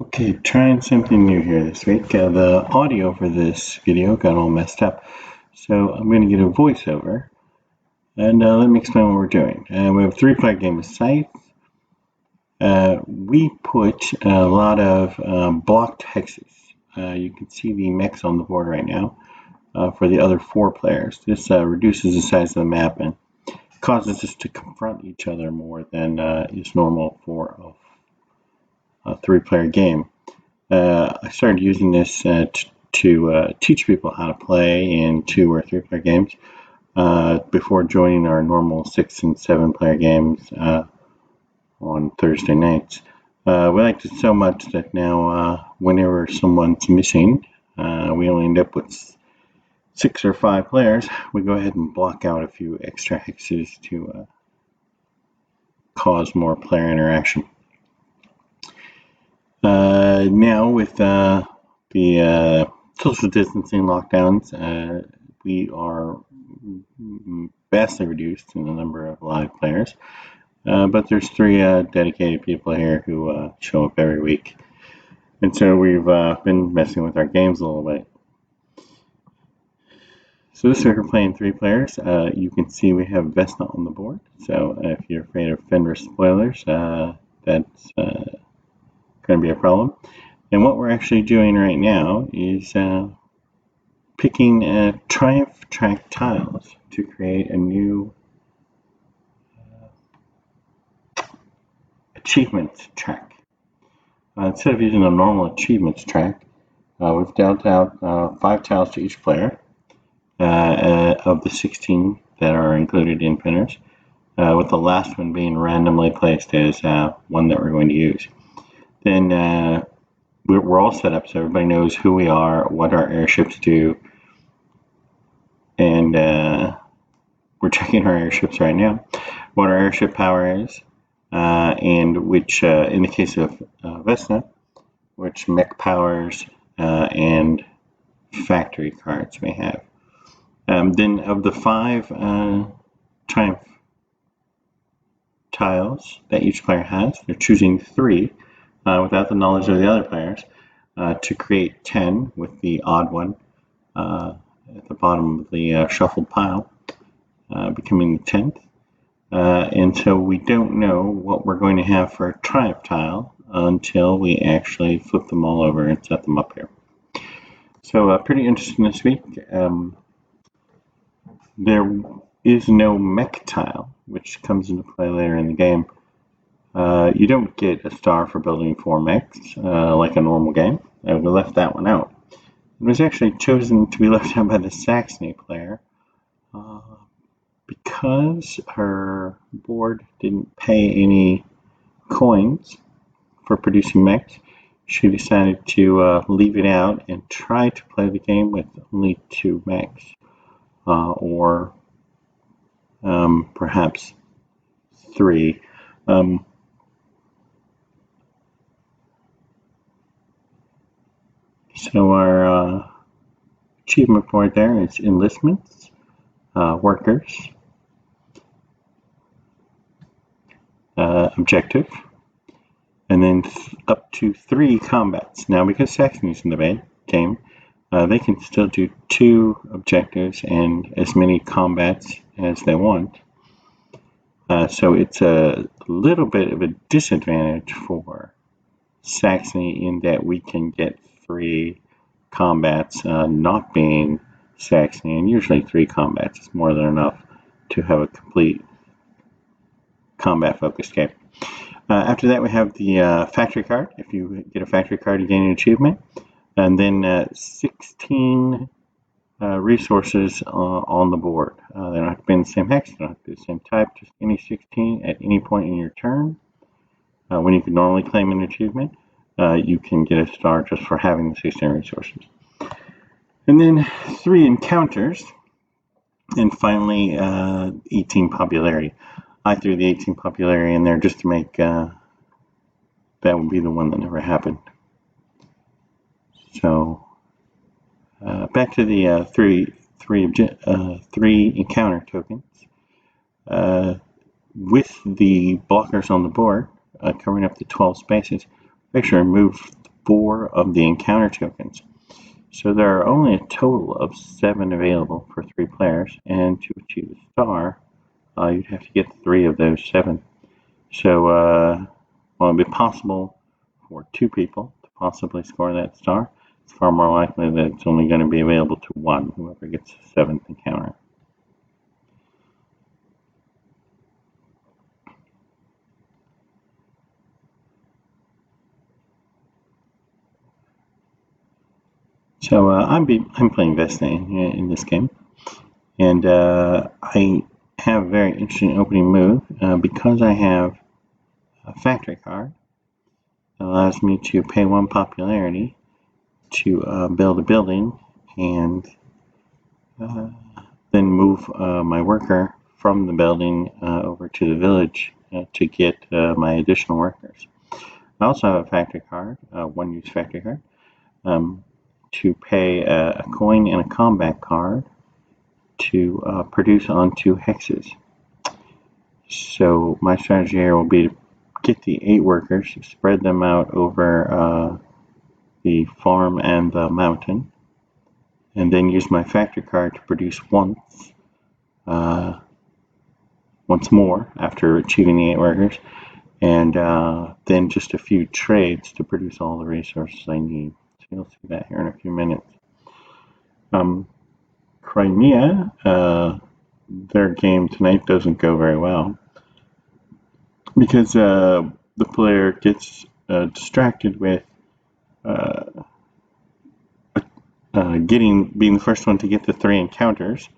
Okay, trying something new here this week. The audio for this video got all messed up, so I'm going to get a voiceover, and let me explain what we're doing. We have a three-player game of Scythe. We put a lot of blocked hexes. You can see the mechs on the board right now for the other four players. This reduces the size of the map and causes us to confront each other more than is normal for a three-player game. I started using this to teach people how to play in 2 or 3 player games before joining our normal 6 and 7 player games on Thursday nights. We liked it so much that now whenever someone's missing, we only end up with 6 or 5 players. We go ahead and block out a few extra hexes to cause more player interaction. Now with the social distancing lockdowns, we are vastly reduced in the number of live players, but there's 3 dedicated people here who show up every week, and so we've been messing with our games a little bit. So this week we're playing 3 players. You can see we have Vesna on the board, so if you're afraid of Fenris Spoilers, that's going to be a problem. And what we're actually doing right now is picking Triumph track tiles to create a new achievements track. Instead of using a normal achievements track, we've dealt out 5 tiles to each player of the 16 that are included in Fenris, with the last one being randomly placed as one that we're going to use. Then we're all set up so everybody knows who we are, what our airships do, and we're checking our airships right now, what our airship power is, and which, in the case of Vesna, which mech powers and factory cards we have. Then of the 5 Triumph tiles that each player has, they're choosing 3 without the knowledge of the other players to create 10 with the odd one at the bottom of the shuffled pile, becoming the 10th. And so we don't know what we're going to have for a Triumph tile until we actually flip them all over and set them up here. So pretty interesting this week. There is no mech tile, which comes into play later in the game. You don't get a star for building 4 mechs like a normal game. We left that one out. It was actually chosen to be left out by the Saxony player because her board didn't pay any coins for producing mechs. She decided to leave it out and try to play the game with only 2 mechs, or perhaps 3. So our achievement board there is enlistments, workers, objective, and then up to 3 combats. Now because Saxony's in the game, they can still do 2 objectives and as many combats as they want. So it's a little bit of a disadvantage for Saxony in that we can get 3 combats not being Saxony, and usually 3 combats is more than enough to have a complete combat focused game. After that we have the factory card. If you get a factory card you gain an achievement, and then 16 resources on the board. They don't have to be in the same hex, they don't have to be the same type, just any 16 at any point in your turn. When you can normally claim an achievement, you can get a star just for having the 16 resources. And then 3 encounters, and finally 18 popularity. I threw the 18 popularity in there just to make that would be the one that never happened. So back to the 3 encounter tokens. With the blockers on the board covering up the 12 spaces, make sure to move 4 of the encounter tokens. So there are only a total of 7 available for 3 players, and to achieve a star, you'd have to get 3 of those 7. So, while it'd be possible for 2 people to possibly score that star, it's far more likely that it's only going to be available to 1, whoever gets the 7th encounter. So I'm playing Vesna in this game, and I have a very interesting opening move because I have a factory card. It allows me to pay 1 popularity to build a building and then move my worker from the building over to the village to get my additional workers. I also have a factory card, a 1-use factory card, to pay a coin and a combat card to produce on 2 hexes. So my strategy here will be to get the 8 workers, spread them out over the farm and the mountain, and then use my factory card to produce once more after achieving the 8 workers, and then just a few trades to produce all the resources I need. So you'll see that here in a few minutes. Crimea, their game tonight doesn't go very well because the player gets distracted with being the first one to get the 3 encounters,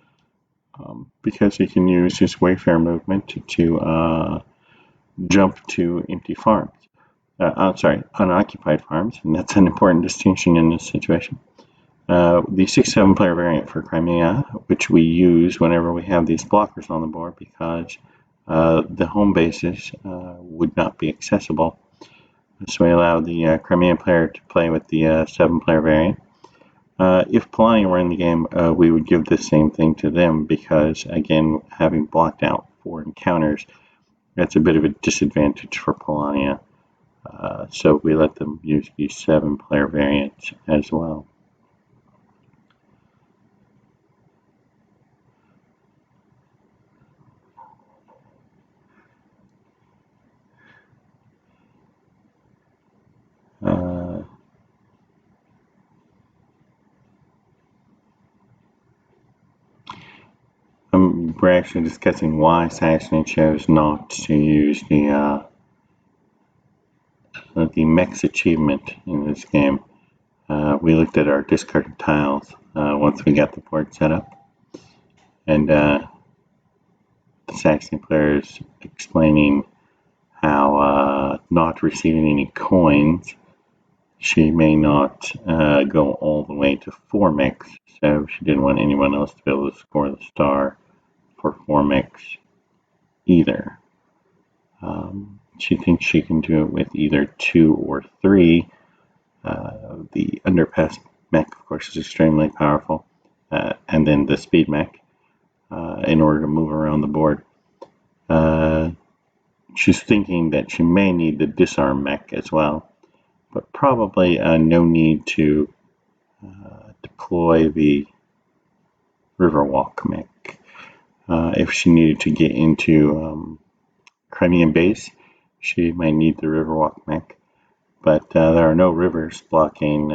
because he can use his Wayfarer movement to jump to empty farms. Unoccupied farms, and that's an important distinction in this situation. The 6-7 player variant for Crimea, which we use whenever we have these blockers on the board because the home bases would not be accessible. So we allow the Crimean player to play with the 7-player variant. If Polania were in the game, we would give the same thing to them because, again, having blocked out 4 encounters, that's a bit of a disadvantage for Polania. So we let them use the 7-player variants as well. We're actually discussing why Saxony chose not to use the mechs achievement in this game. We looked at our discarded tiles once we got the board set up, and the Saxony player is explaining how not receiving any coins, she may not go all the way to 4 mechs, so she didn't want anyone else to be able to score the star for 4 mechs either. She thinks she can do it with either 2 or 3. The underpass mech, of course, is extremely powerful, and then the speed mech in order to move around the board. She's thinking that she may need the disarm mech as well, but probably no need to deploy the Riverwalk mech. If she needed to get into Crimean base, she might need the Riverwalk mech, but there are no rivers blocking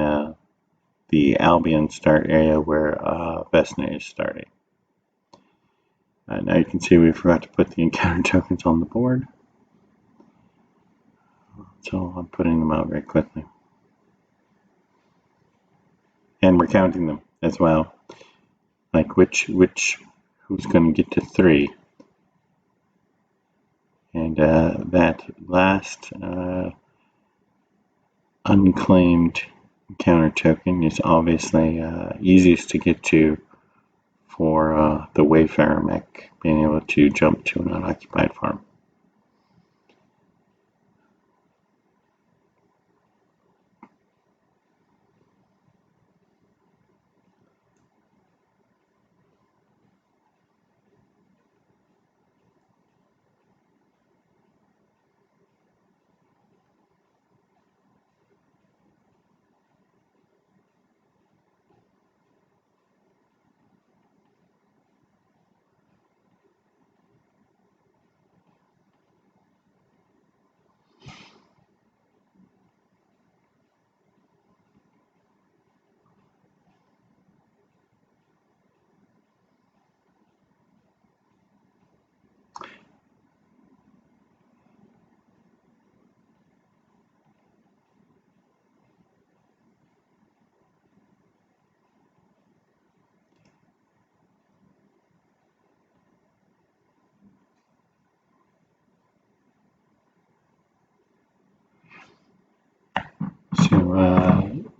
the Albion start area where Vesna is starting. Now you can see we forgot to put the encounter tokens on the board, so I'm putting them out very quickly. And we're counting them as well, like who's going to get to 3. And that last unclaimed encounter token is obviously easiest to get to for the Wayfarer mech, being able to jump to an unoccupied farm.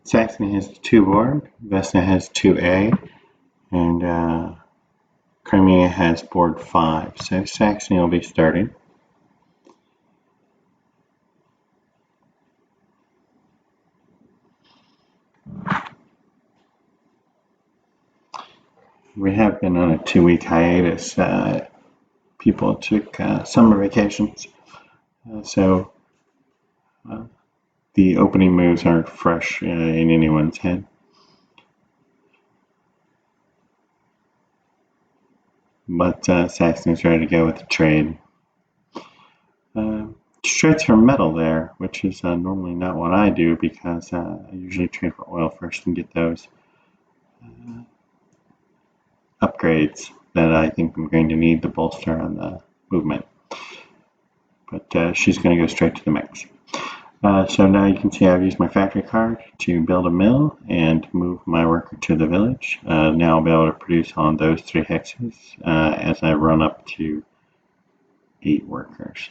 Saxony has 2 board, Vesna has 2A, and Crimea has board 5. So Saxony will be starting. We have been on a 2-week hiatus. People took summer vacations, so the opening moves aren't fresh in anyone's head. But Saxony's ready to go with the trade. Trades for metal there, which is normally not what I do because I usually trade for oil first and get those upgrades that I think I'm going to need to bolster on the movement. But she's going to go straight to the mix. So now you can see I've used my factory card to build a mill and move my worker to the village. Now I'll be able to produce on those 3 hexes as I run up to 8 workers.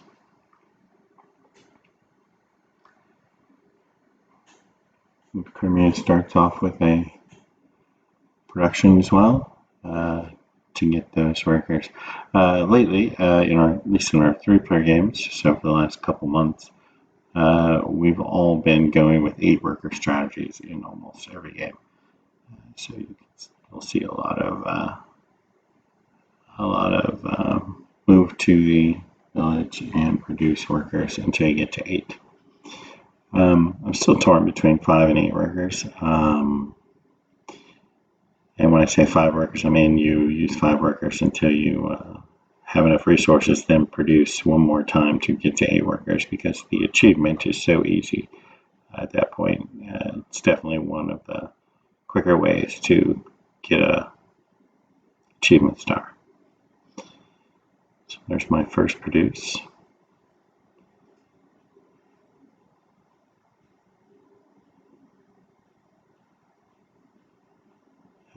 Crimea starts off with a production as well to get those workers. Lately, at least in our 3-player games, so for the last couple months, we've all been going with 8 worker strategies in almost every game. So you'll see a lot of move to the village and produce workers until you get to 8. I'm still torn between 5 and 8 workers. And when I say 5 workers, I mean you use 5 workers until you have enough resources, then produce one more time to get to 8 workers because the achievement is so easy at that point. It's definitely one of the quicker ways to get a achievement star. So there's my first produce.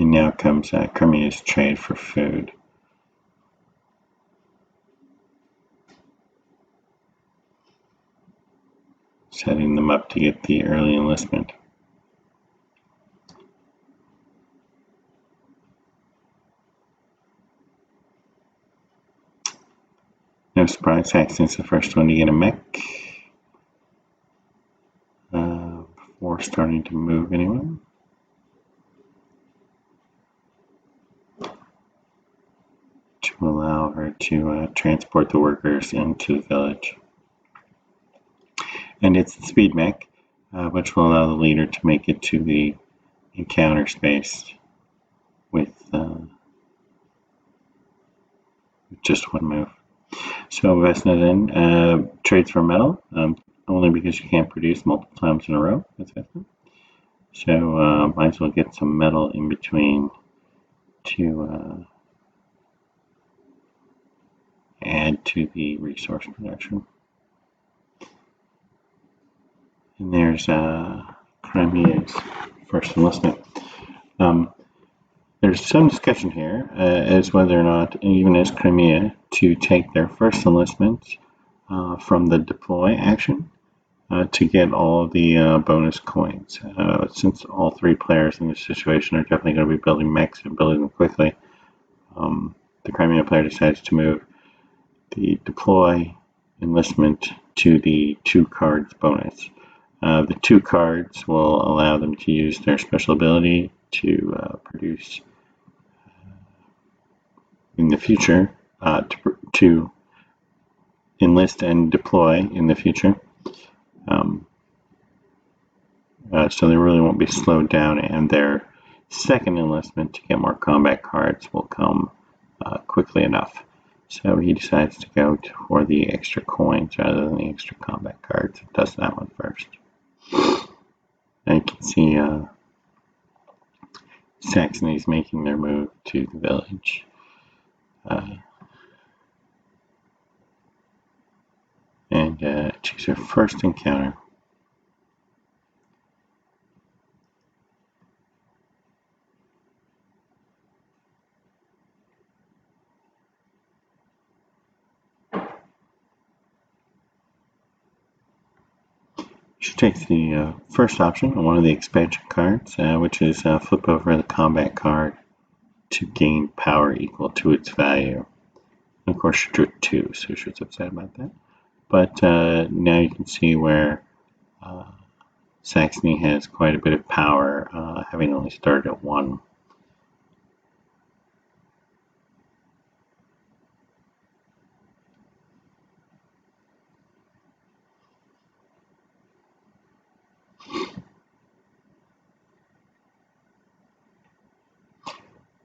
And now comes Crimea's trade for food. Setting them up to get the early enlistment. No surprise, Saxon's the first one to get a mech before starting to move anyone. To allow her to transport the workers into the village. And it's the speed mech, which will allow the leader to make it to the encounter space with just 1 move. So Vesna then trades for metal, only because you can't produce multiple times in a row with Vesna. So might as well get some metal in between to add to the resource production. And there's Crimea's first enlistment. There's some discussion here as whether or not, even as Crimea, to take their first enlistment from the deploy action to get all of the bonus coins. Since all 3 players in this situation are definitely going to be building mechs and building them quickly, the Crimea player decides to move the deploy enlistment to the 2 cards bonus. The 2 cards will allow them to use their special ability to produce in the future, to enlist and deploy in the future. So they really won't be slowed down, and their second enlistment to get more combat cards will come quickly enough. So he decides to go for the extra coins rather than the extra combat cards. Does that one first. And you can see Saxony's making their move to the village. And choose her first encounter. She takes the first option on one of the expansion cards, which is flip over the combat card to gain power equal to its value. And of course, she drew 2, so she was upset about that. But now you can see where Saxony has quite a bit of power, having only started at 1.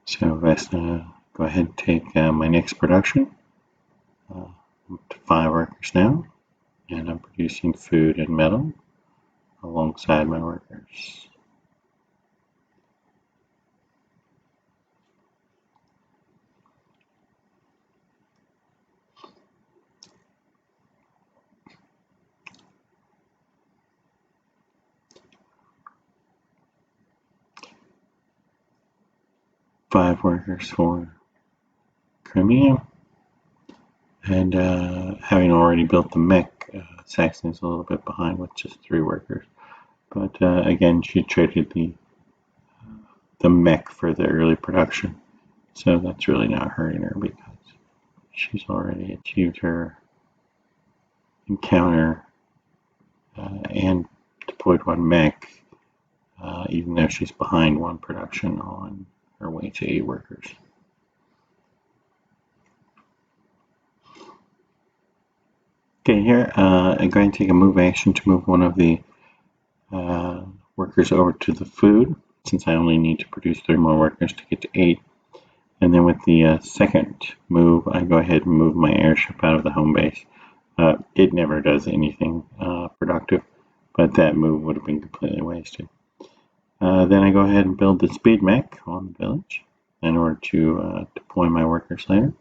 So let's go ahead and take my next production. I'm up to 5 workers now, and I'm producing food and metal alongside my workers. Five workers for Crimea, and having already built the mech, Saxon's a little bit behind with just 3 workers. But again, she traded the mech for the early production, so that's really not hurting her because she's already achieved her encounter and deployed 1 mech, even though she's behind 1 production on her way to 8 workers. Okay, here I'm going to take a move action to move one of the workers over to the food, since I only need to produce 3 more workers to get to 8. And then with the second move, I go ahead and move my airship out of the home base. It never does anything productive, but that move would have been completely wasted. Then I go ahead and build the speed mech on the village in order to deploy my workers later.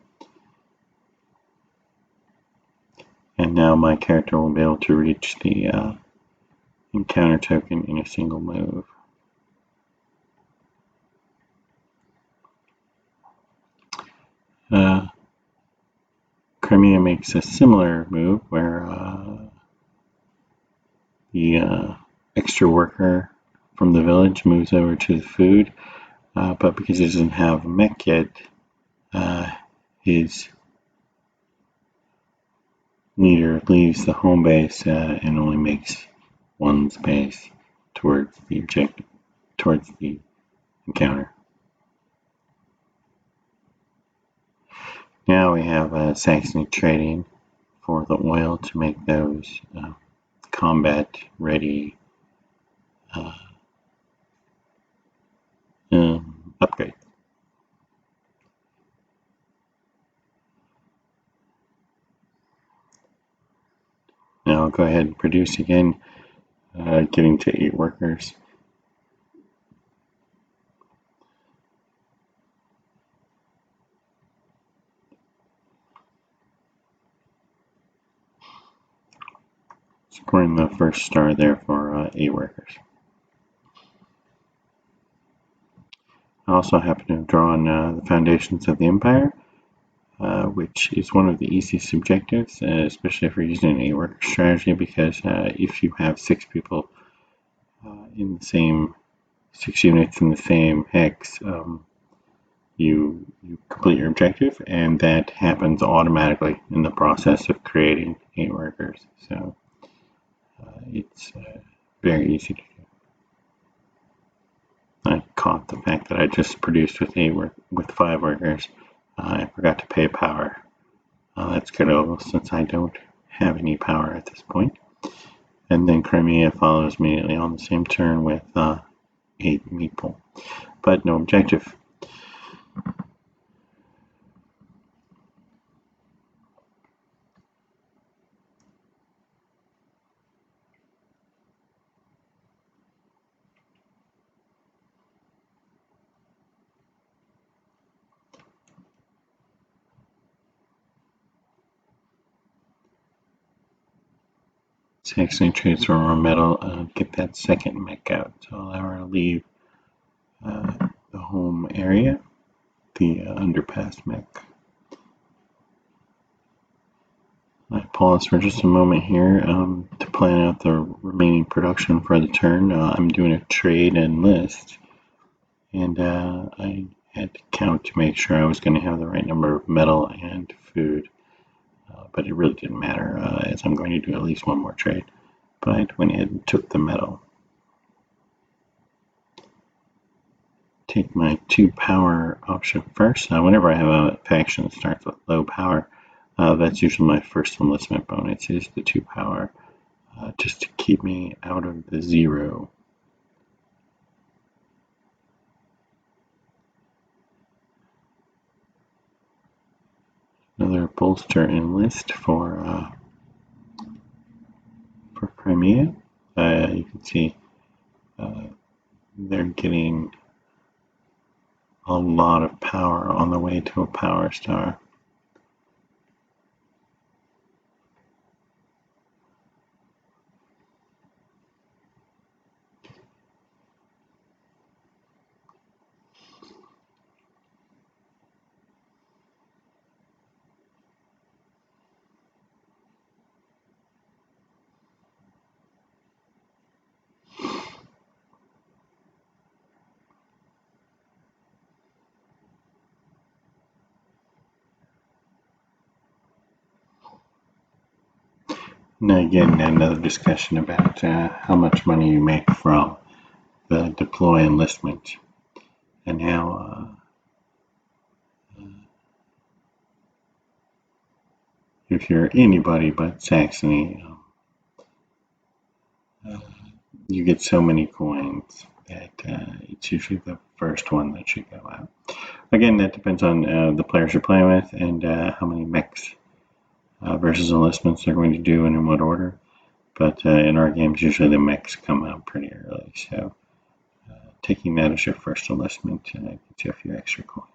And now my character will be able to reach the encounter token in a single move. Crimea makes a similar move where the extra worker from the village moves over to the food, but because he doesn't have a mech yet, his leader leaves the home base and only makes 1 space towards the objective, towards the encounter. Now we have Saxony trading for the oil to make those combat ready upgrades. Now I'll go ahead and produce again, getting to 8 workers. Scoring the first star there for 8 workers. I also happen to have drawn the Foundations of the Empire, which is one of the easiest objectives, especially if you're using an 8-worker strategy, because if you have 6 people in the same 6 units in the same hex, you complete your objective, and that happens automatically in the process of creating 8 workers. So it's very easy to do. I caught the fact that I just produced with 5 workers. I forgot to pay power. That's critical since I don't have any power at this point. And then Crimea follows immediately on the same turn with 8 meeple, but no objective. Saxony trades for more metal, get that second mech out. So I'll allow her to leave the home area, the underpass mech. I pause for just a moment here to plan out the remaining production for the turn. I'm doing a trade and list, and I had to count to make sure I was going to have the right number of metal and food, but it really didn't matter as I'm going to do at least one more trade. But I went ahead and took the metal. Take my 2 power option first. Whenever I have a faction that starts with low power, that's usually my first enlistment bonus, is the 2 power, just to keep me out of the 0. Another bolster enlist for Crimea. You can see they're getting a lot of power on the way to a power star. Now again, another discussion about how much money you make from the deploy enlistment, and how if you're anybody but Saxony, you get so many coins that it's usually the first one that should go out. Again, that depends on the players you're playing with and how many mechs versus enlistments they're going to do and in what order. But in our games, usually the mechs come out pretty early, so taking that as your first enlistment gets you a few extra coins.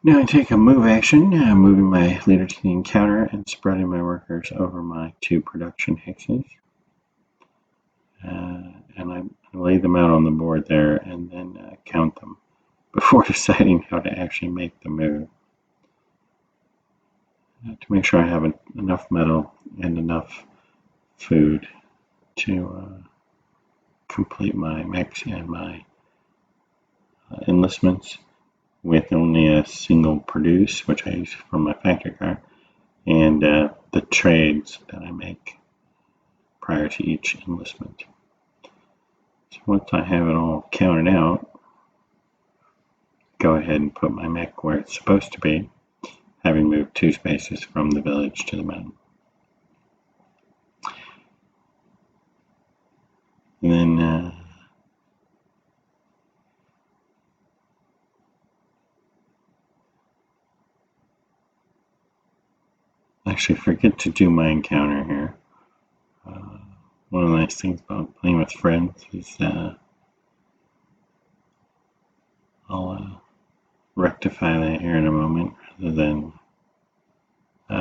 Now I take a move action, moving my leader to the encounter and spreading my workers over my 2 production hexes. And I lay them out on the board there and then count them before deciding how to actually make the move. To make sure I have enough metal and enough food to complete my mechs and my enlistments with only a single produce, which I use for my factory car, and the trades that I make prior to each enlistment. So once I have it all counted out, go ahead and put my mech where it's supposed to be, having moved 2 spaces from the village to the mountain. And then actually forget to do my encounter here. One of the nice things about playing with friends is I'll rectify that here in a moment, rather than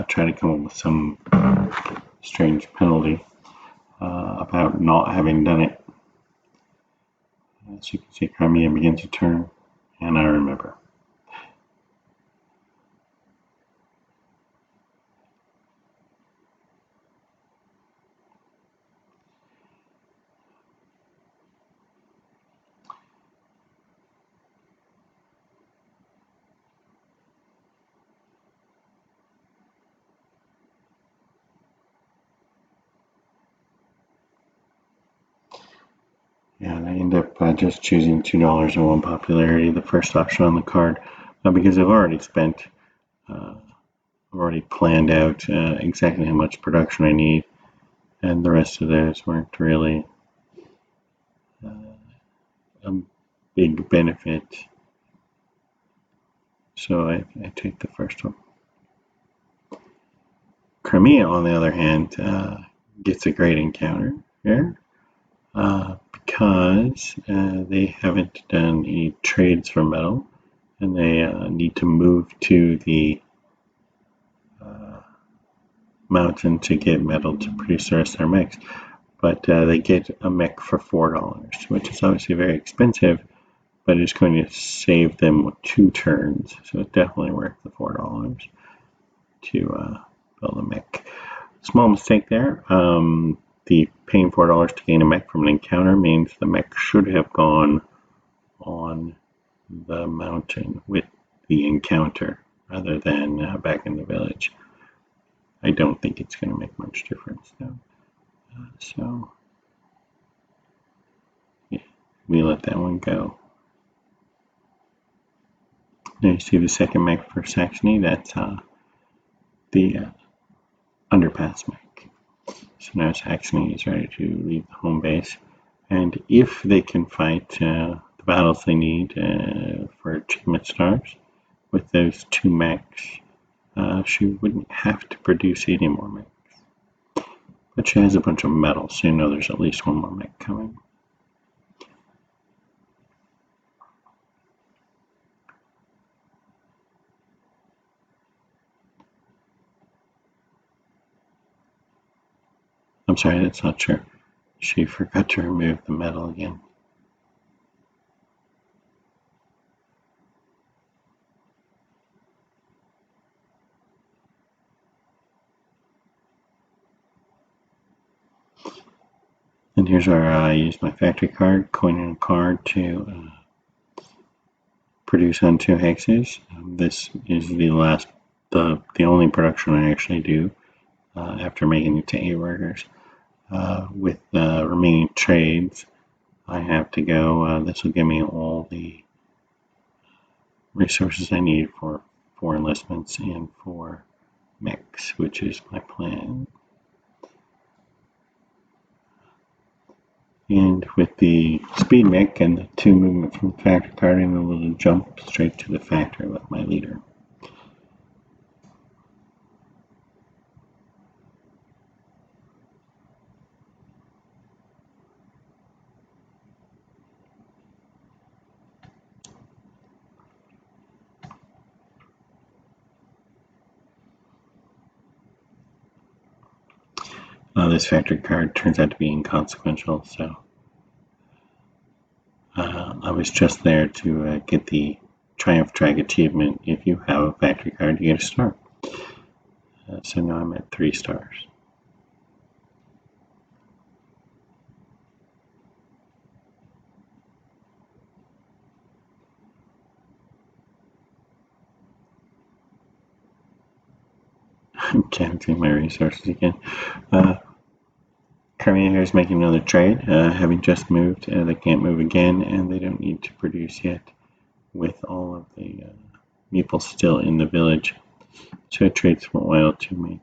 try to come up with some strange penalty about not having done it. As you can see, Crimea begins a turn, and I remember. And I end up just choosing $2 and 1 popularity, the first option on the card, because I've already spent, I've already planned out exactly how much production I need, and the rest of those weren't really a big benefit. So I take the first one. Crimea, on the other hand, gets a great encounter here. Because they haven't done any trades for metal, and they need to move to the mountain to get metal to produce the rest of their mechs. But they get a mech for $4, which is obviously very expensive, but it's going to save them 2 turns, so it's definitely worth the $4 to build a mech. Small mistake there. The paying $4 to gain a mech from an encounter means the mech should have gone on the mountain with the encounter rather than back in the village. I don't think it's going to make much difference though. So yeah, we let that one go. Now you see the second mech for Saxony. That's the underpass mech. So now Saxony is ready to leave the home base, and if they can fight the battles they need for achievement stars with those 2 mechs, she wouldn't have to produce any more mechs. But she has a bunch of metal, so you know there's at least 1 more mech coming. I'm sorry, that's not true. She forgot to remove the metal again. And here's where I use my factory card, coin in a card to produce on 2 hexes. This is the only production I actually do after making it to 8 workers. With the remaining trades, I have to go, this will give me all the resources I need for 4 enlistments and 4 mechs, which is my plan. And with the speed mech and the 2 movement from the factory card, I'm able to jump straight to the factory with my leader. This factory card turns out to be inconsequential, so I was just there to get the Triumph Track achievement. If you have a factory card, you get a star. So now I'm at 3 stars. I'm counting my resources again. Crimea here is making another trade. Having just moved, they can't move again, and they don't need to produce yet with all of the meeples still in the village. So it trades some oil to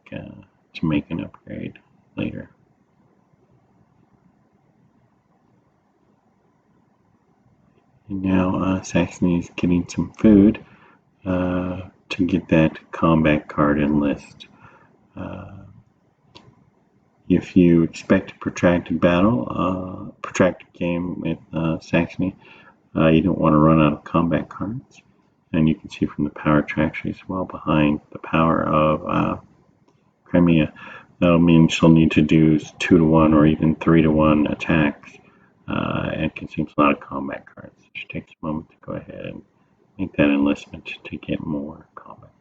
make an upgrade later. And now Saxony is getting some food to get that combat card enlist. If you expect a protracted battle, protracted game with Saxony, you don't want to run out of combat cards. And you can see from the power track she's well behind the power of Crimea. That'll mean she'll need to do 2-to-1 or even 3-to-1 attacks and consumes a lot of combat cards. She takes a moment to go ahead and make that enlistment to get more combat.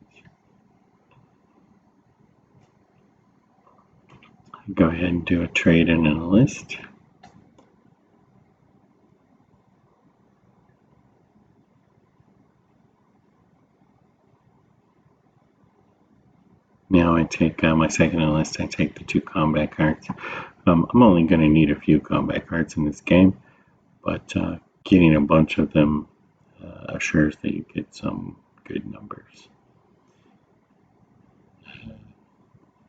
Go ahead and do a trade and an enlist. Now I take my second enlist, I take the 2 combat cards. I'm only going to need a few combat cards in this game, but getting a bunch of them assures that you get some good numbers,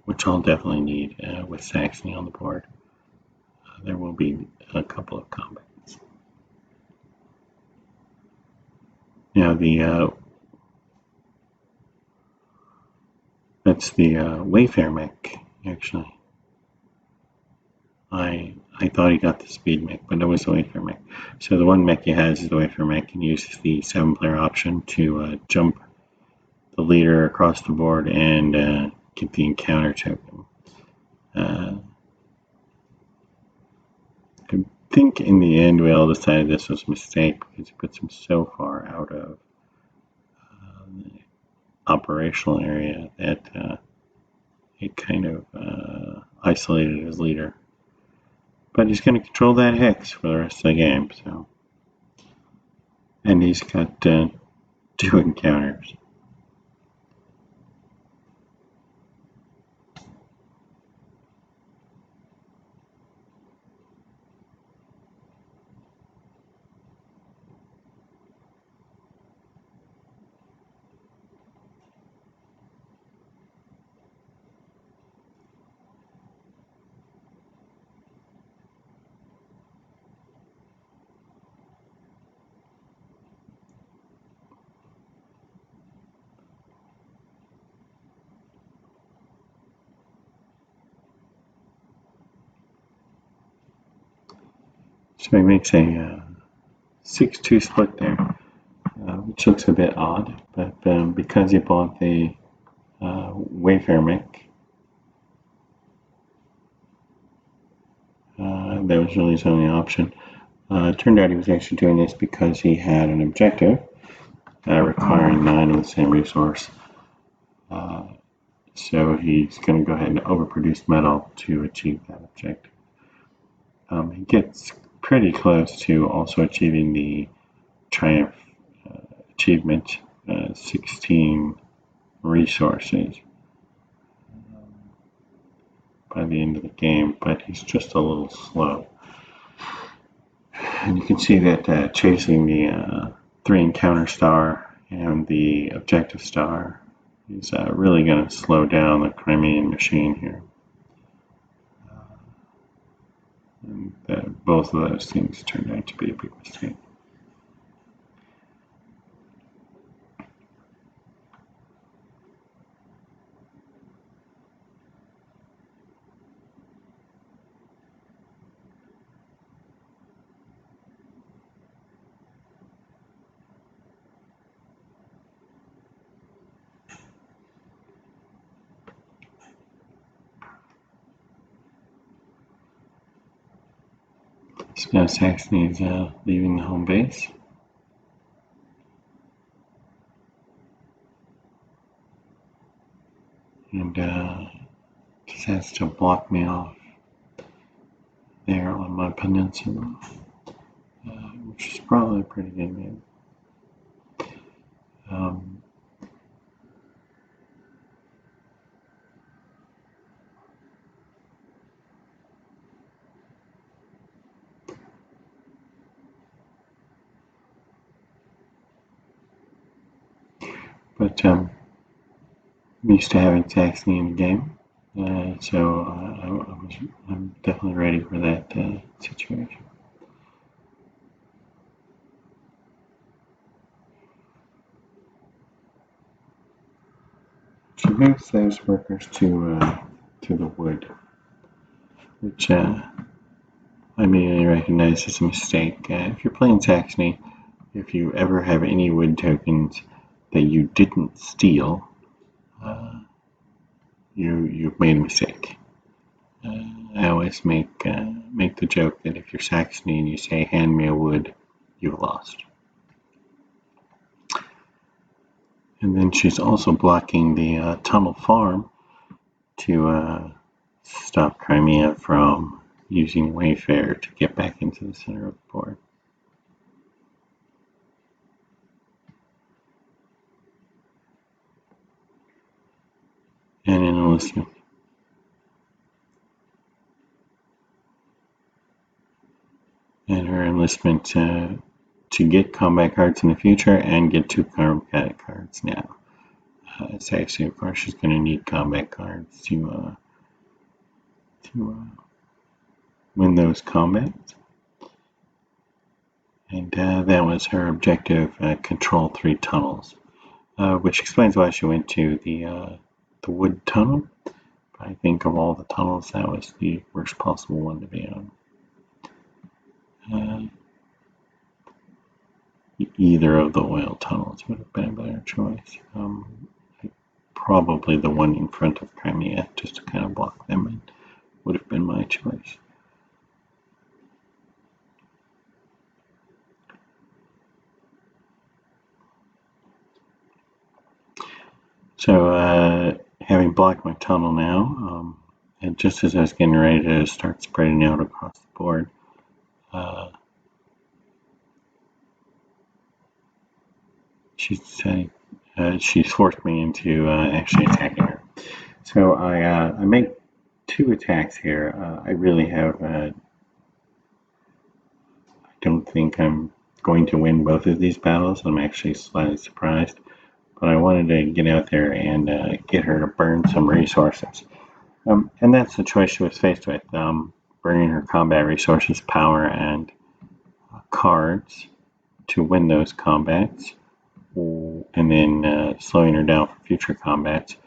which I'll definitely need with Saxony on the board. There will be a couple of combats. Now that's the Wayfair mech, actually. I thought he got the speed mech, but it was the Wayfair mech. So the one mech he has is the Wayfair mech, and uses the 7-player option to jump the leader across the board and get the encounter token. I think in the end we all decided this was a mistake because it puts him so far out of the operational area that it kind of isolated his leader. But he's going to control that hex for the rest of the game. So, and he's got 2 encounters. So he makes a 6-2 split there, which looks a bit odd, but because he bought the Wayfarer mech, that was really his only option. It turned out he was actually doing this because he had an objective requiring 9 of the same resource. So he's going to go ahead and overproduce metal to achieve that objective. He gets pretty close to also achieving the Triumph achievement, 16 resources by the end of the game, but he's just a little slow. And you can see that chasing the 3 encounter star and the objective star is really going to slow down the Crimean machine here. And both of those things turned out to be a big mistake. So now Saxony is leaving the home base. And just has to block me off there on my peninsula, which is probably a pretty good move. But I'm used to having Saxony in the game, so I'm definitely ready for that situation. She moves those workers to the wood, which I immediately recognize as a mistake. If you're playing Saxony, if you ever have any wood tokens that you didn't steal, you've made a mistake. I always make the joke that if you're Saxony and you say, "Hand me a wood," you've lost. And then she's also blocking the tunnel farm to stop Crimea from using Wayfarer to get back into the center of the board. And an enlistment. And her enlistment to get combat cards in the future and get 2 combat cards now. It's actually, of course, she's going to need combat cards to win those combats. And that was her objective, control 3 tunnels, which explains why she went to the wood tunnel. I think of all the tunnels, that was the worst possible one to be on. Either of the oil tunnels would have been a better choice. Probably the one in front of Crimea, just to kind of block them in, would have been my choice. So having having blocked my tunnel now, and just as I was getting ready to start spreading out across the board, she's forced me into actually attacking her. So I make 2 attacks here. I really have. I don't think I'm going to win both of these battles. I'm actually slightly surprised, but I wanted to get out there and get her to burn some resources. And that's the choice she was faced with: burning her combat resources, power, and cards to win those combats, and then slowing her down for future combats,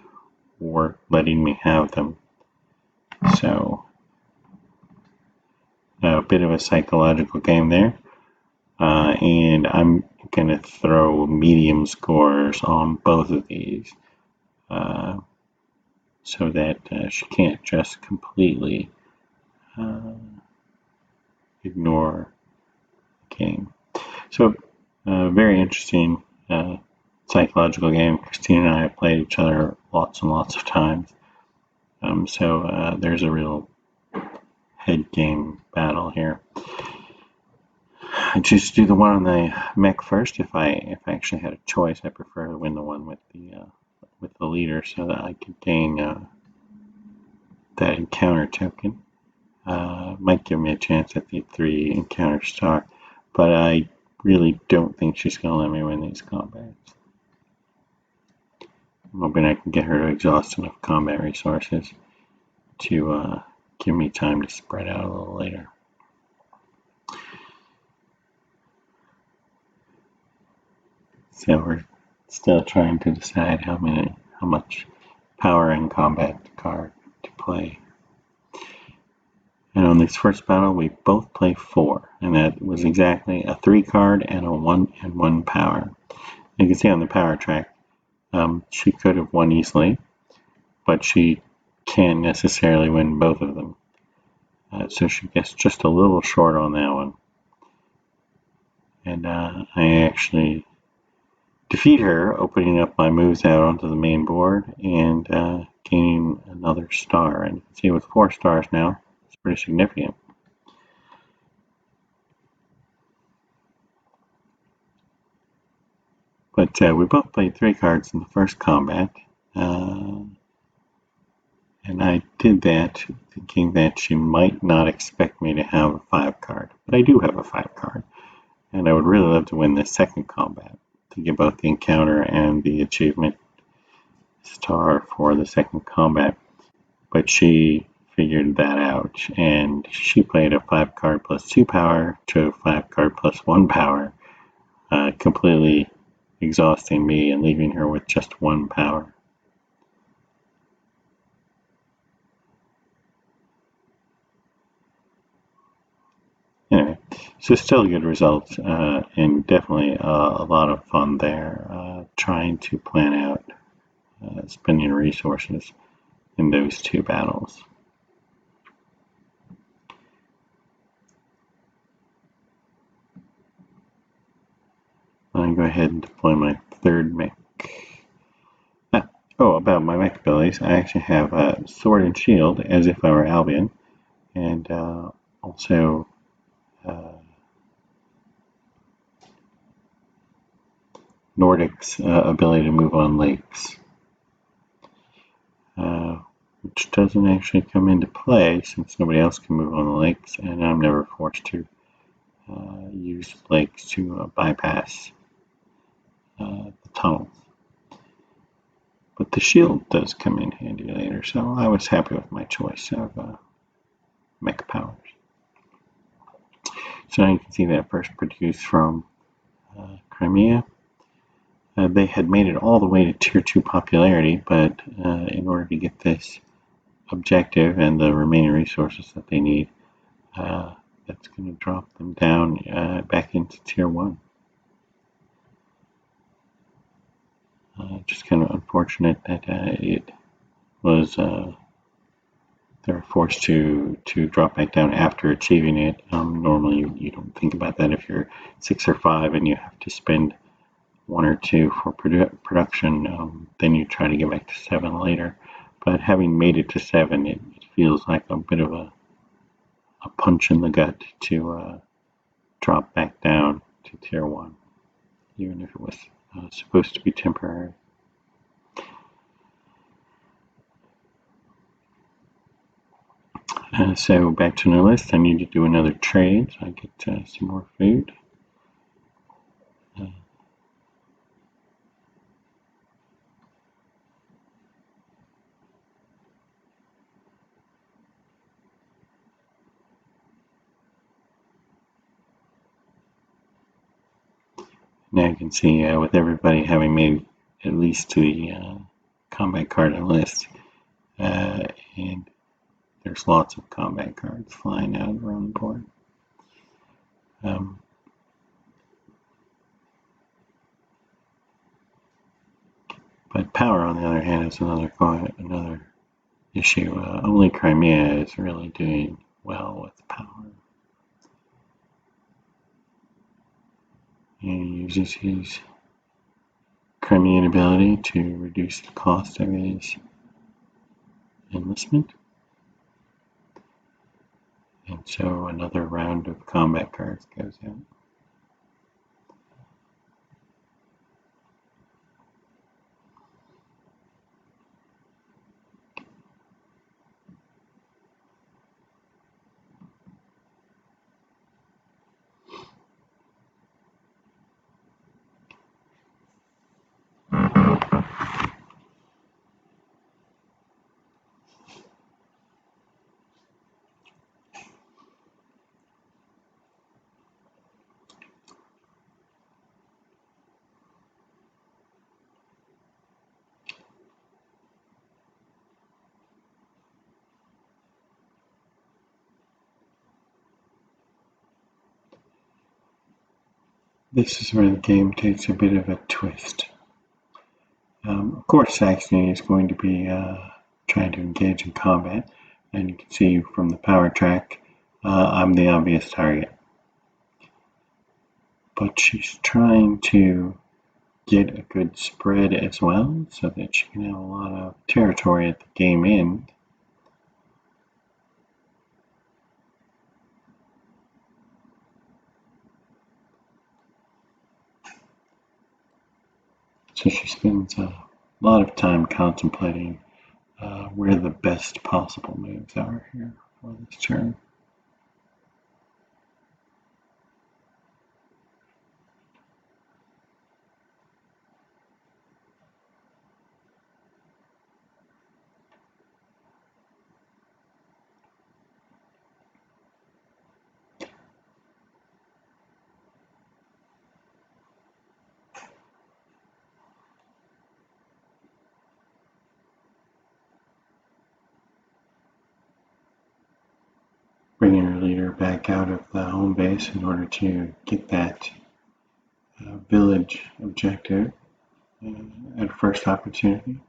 or letting me have them. So a bit of a psychological game there, and I'm going to throw medium scores on both of these, so that she can't just completely ignore the game. So very interesting psychological game. Christine and I have played each other lots and lots of times. So there's a real head game battle here. I choose to do the one on the mech first. If I actually had a choice, I prefer to win the one with the leader, so that I could gain that encounter token. Might give me a chance at the 3 encounter star, but I really don't think she's going to let me win these combats. I'm hoping I can get her to exhaust enough combat resources to give me time to spread out a little later. So we're still trying to decide how much power and combat card to play. And on this first battle, we both play 4, and that was exactly a 3 card and a 1 and 1 power. You can see on the power track, she could have won easily, but she can't necessarily win both of them. So she gets just a little short on that one. And I actually defeat her, opening up my moves out onto the main board and gaining another star. And you can see with 4 stars now, it's pretty significant. But we both played 3 cards in the first combat. And I did that thinking that she might not expect me to have a 5 card. But I do have a 5 card. And I would really love to win the second combat to get both the encounter and the achievement star for the second combat. But she figured that out, and she played a 5 card plus 2 power to a 5 card plus 1 power, completely exhausting me and leaving her with just 1 power. Anyway, so still a good result, and definitely a lot of fun there, trying to plan out spending resources in those 2 battles. I'm going to go ahead and deploy my 3rd mech. About my mech abilities, I actually have Sword and Shield as if I were Albion, and also Nordic's ability to move on lakes, which doesn't actually come into play since nobody else can move on the lakes, and I'm never forced to use lakes to bypass the tunnels. But the shield does come in handy later, so I was happy with my choice of mech powers. So now you can see that first produced from Crimea. They had made it all the way to Tier 2 popularity, but in order to get this objective and the remaining resources that they need, that's going to drop them down back into Tier 1. Just kind of unfortunate that it was they were forced to drop back down after achieving it. Normally you don't think about that if you're 6 or 5 and you have to spend 1 or 2 for production. Then you try to get back to 7 later. but having made it to 7, it feels like a bit of a punch in the gut to drop back down to tier 1, even if it was supposed to be temporary. So back to the list, I need to do another trade so I get some more food. Now you can see with everybody having made at least to the combat card list, and there's lots of combat cards flying out around the board. But power, on the other hand, is another issue. Only Crimea is really doing well with power. He uses his Crimean ability to reduce the cost of his enlistment. And so another round of combat cards goes out. This is where the game takes a bit of a twist. Of course, Saxony is going to be trying to engage in combat, and you can see from the power track, I'm the obvious target. But she's trying to get a good spread as well, so that she can have a lot of territory at the game end. So she spends a lot of time contemplating where the best possible moves are here for this turn. Bringing her leader back out of the home base in order to get that village objective at first opportunity.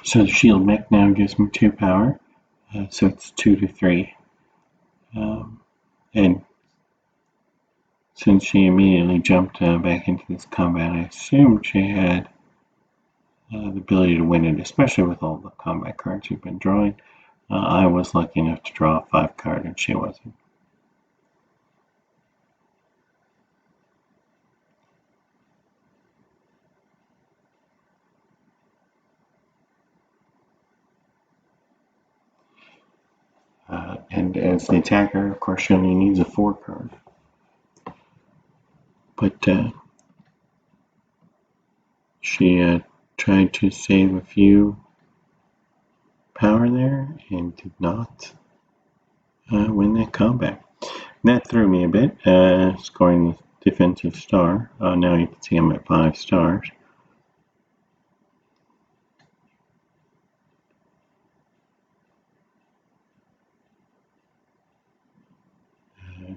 So the shield mech now gives me 2 power, so it's 2 to 3. And since she immediately jumped back into this combat, I assumed she had the ability to win it, especially with all the combat cards you've been drawing. I was lucky enough to draw a 5 card and she wasn't. And as the attacker, of course, she only needs a 4 card. But she tried to save a few power there and did not win that combat. And that threw me a bit, scoring the defensive star. Now you can see I'm at 5 stars.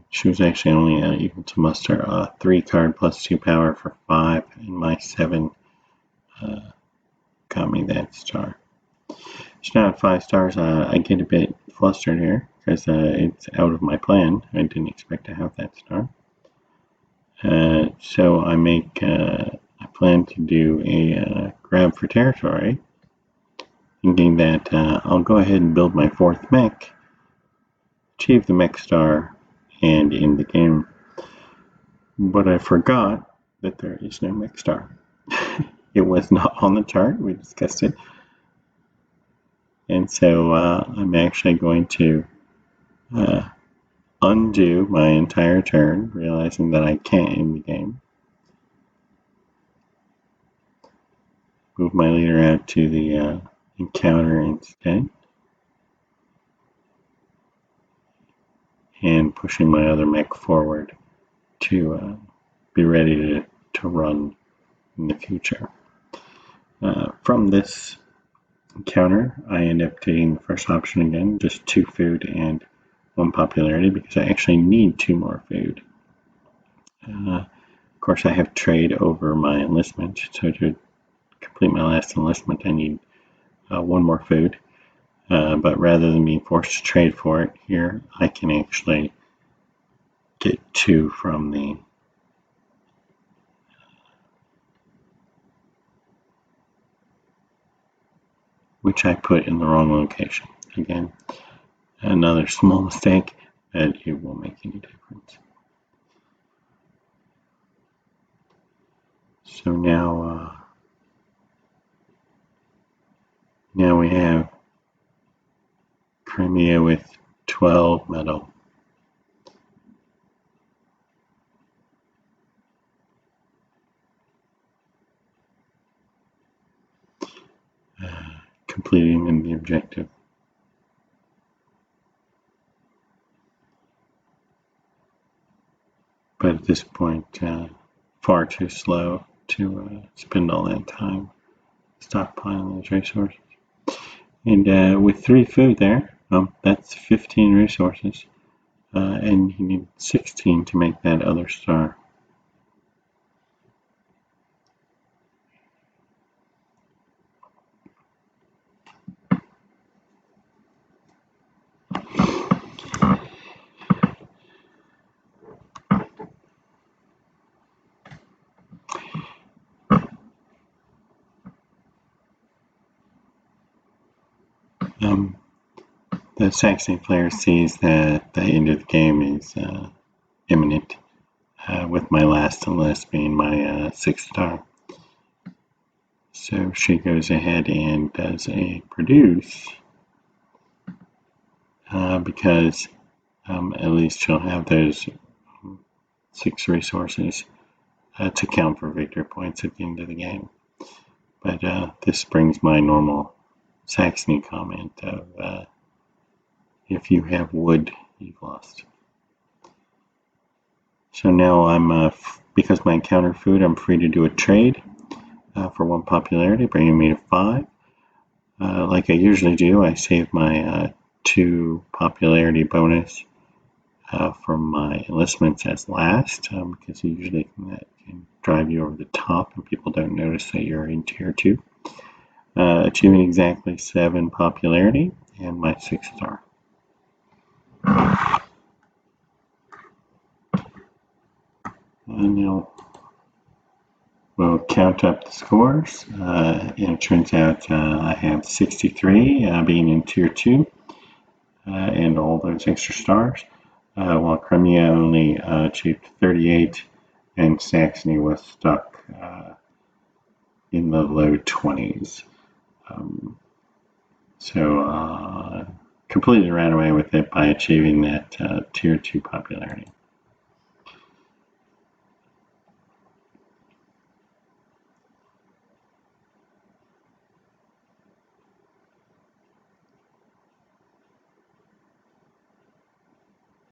She was actually only able to muster a 3 card plus 2 power for 5, and my 7 got me that star. So now at 5 stars, I get a bit flustered here because it's out of my plan. I didn't expect to have that star. So I plan to do a grab for territory, thinking that I'll go ahead and build my 4th mech, achieve the mech star, and end the game. But I forgot that there is no mech star. It was not on the chart, we discussed it. And so I'm actually going to undo my entire turn, realizing that I can't end the game. Move my leader out to the encounter instead. And pushing my other mech forward to be ready to run in the future. From this encounter, I end up taking the first option again, just 2 food and 1 popularity, because I actually need 2 more food. Of course, I have trade over my enlistment, so to complete my last enlistment, I need 1 more food. But rather than being forced to trade for it here, I can actually get 2 from the which I put in the wrong location. Again, another small mistake, but it won't make any difference. So now we have Crimea with 12 metal. Completing the objective. But at this point, far too slow to spend all that time stockpiling those resources. And with 3 food there, that's 15 resources, and you need 16 to make that other star. The Saxony player sees that the end of the game is imminent, with my last enlist being my 6th star. So she goes ahead and does a produce, because at least she'll have those 6 resources to count for victory points at the end of the game. But this brings my normal Saxony comment of if you have wood, you've lost. So now I'm, because my encounter food, I'm free to do a trade for 1 popularity, bringing me to 5. Like I usually do, I save my 2 popularity bonus from my enlistments as last, because usually that can drive you over the top and people don't notice that you're in tier 2. achieving exactly 7 popularity and my 6th star. And now we'll count up the scores. And it turns out I have 63 being in Tier 2 and all those extra stars, while Crimea only achieved 38 and Saxony was stuck in the low 20s. So completely ran away with it by achieving that Tier 2 popularity.